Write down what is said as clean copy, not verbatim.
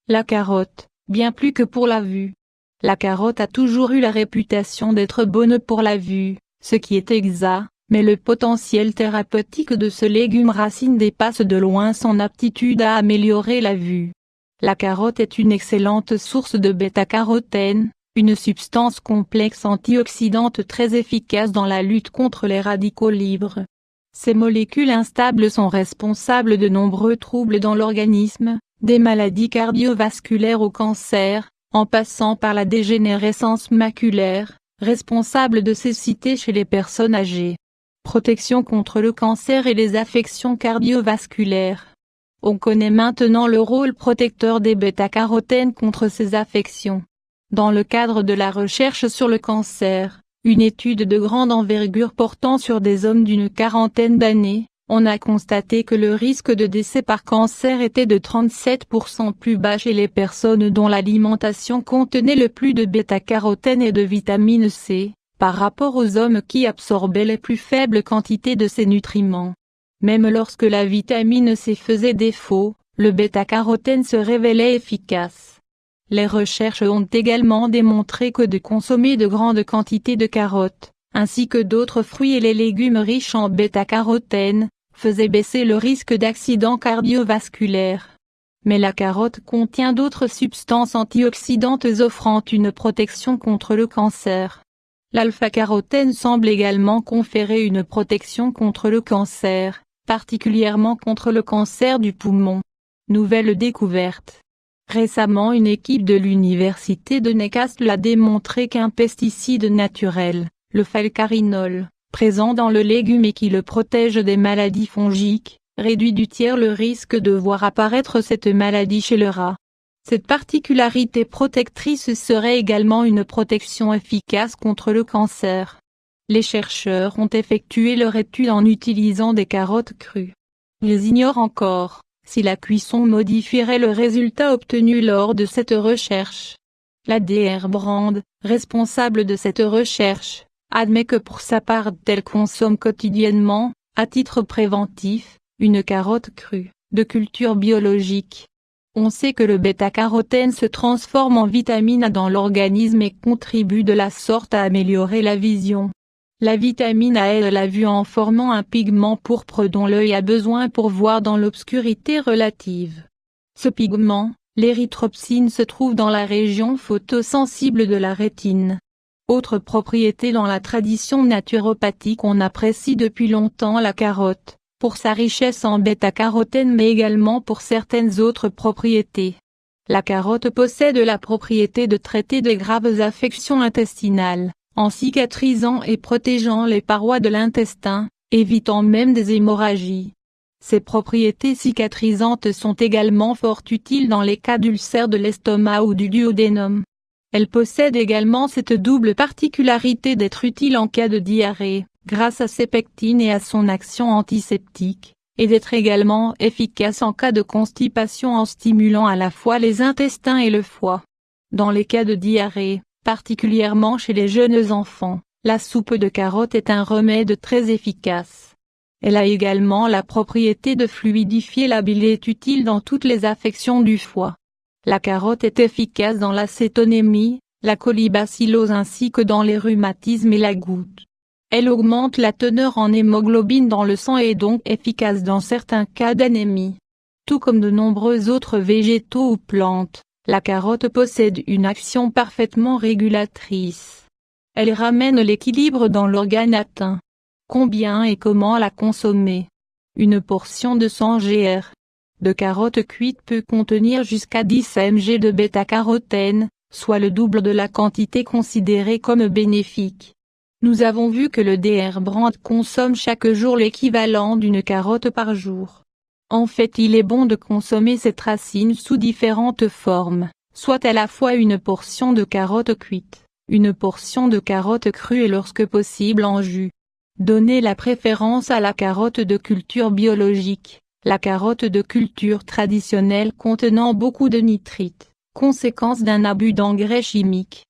La carotte, bien plus que pour la vue. La carotte a toujours eu la réputation d'être bonne pour la vue, ce qui est exact, mais le potentiel thérapeutique de ce légume racine dépasse de loin son aptitude à améliorer la vue. La carotte est une excellente source de bêta-carotène, une substance complexe antioxydante très efficace dans la lutte contre les radicaux libres. Ces molécules instables sont responsables de nombreux troubles dans l'organisme, des maladies cardiovasculaires au cancer, en passant par la dégénérescence maculaire, responsable de cécité chez les personnes âgées. Protection contre le cancer et les affections cardiovasculaires. On connaît maintenant le rôle protecteur des bêta-carotènes contre ces affections. Dans le cadre de la recherche sur le cancer, une étude de grande envergure portant sur des hommes d'une quarantaine d'années, on a constaté que le risque de décès par cancer était de 37% plus bas chez les personnes dont l'alimentation contenait le plus de bêta-carotène et de vitamine C, par rapport aux hommes qui absorbaient les plus faibles quantités de ces nutriments. Même lorsque la vitamine C faisait défaut, le bêta-carotène se révélait efficace. Les recherches ont également démontré que de consommer de grandes quantités de carottes, ainsi que d'autres fruits et les légumes riches en bêta-carotène, faisait baisser le risque d'accident cardiovasculaire. Mais la carotte contient d'autres substances antioxydantes offrant une protection contre le cancer. L'alpha-carotène semble également conférer une protection contre le cancer, particulièrement contre le cancer du poumon. Nouvelle découverte. Récemment, une équipe de l'université de Newcastle a démontré qu'un pesticide naturel, le falcarinol, présent dans le légume et qui le protège des maladies fongiques, réduit du tiers le risque de voir apparaître cette maladie chez le rat. Cette particularité protectrice serait également une protection efficace contre le cancer. Les chercheurs ont effectué leur étude en utilisant des carottes crues. Ils ignorent encore si la cuisson modifierait le résultat obtenu lors de cette recherche. La Dr Brand, responsable de cette recherche, admet que pour sa part elle consomme quotidiennement, à titre préventif, une carotte crue, de culture biologique. On sait que le bêta-carotène se transforme en vitamine A dans l'organisme et contribue de la sorte à améliorer la vision. La vitamine A aide la vue en formant un pigment pourpre dont l'œil a besoin pour voir dans l'obscurité relative. Ce pigment, l'érythropsine, se trouve dans la région photosensible de la rétine. Autre propriété dans la tradition naturopathique, on apprécie depuis longtemps la carotte, pour sa richesse en bêta-carotène mais également pour certaines autres propriétés. La carotte possède la propriété de traiter de graves affections intestinales, en cicatrisant et protégeant les parois de l'intestin, évitant même des hémorragies. Ces propriétés cicatrisantes sont également fort utiles dans les cas d'ulcères de l'estomac ou du duodénum. Elle possède également cette double particularité d'être utile en cas de diarrhée, grâce à ses pectines et à son action antiseptique, et d'être également efficace en cas de constipation en stimulant à la fois les intestins et le foie. Dans les cas de diarrhée, particulièrement chez les jeunes enfants, la soupe de carotte est un remède très efficace. Elle a également la propriété de fluidifier la bile et est utile dans toutes les affections du foie. La carotte est efficace dans l'acétonémie, la colibacillose ainsi que dans les rhumatismes et la goutte. Elle augmente la teneur en hémoglobine dans le sang et est donc efficace dans certains cas d'anémie. Tout comme de nombreux autres végétaux ou plantes, la carotte possède une action parfaitement régulatrice. Elle ramène l'équilibre dans l'organe atteint. Combien et comment la consommer? Une portion de 100 g de carottes cuites peut contenir jusqu'à 10 mg de bêta-carotène, soit le double de la quantité considérée comme bénéfique. Nous avons vu que le Dr Brand consomme chaque jour l'équivalent d'une carotte par jour. En fait, il est bon de consommer cette racine sous différentes formes, soit à la fois une portion de carotte cuite, une portion de carotte crue et lorsque possible en jus. Donnez la préférence à la carotte de culture biologique, la carotte de culture traditionnelle contenant beaucoup de nitrites, conséquence d'un abus d'engrais chimiques.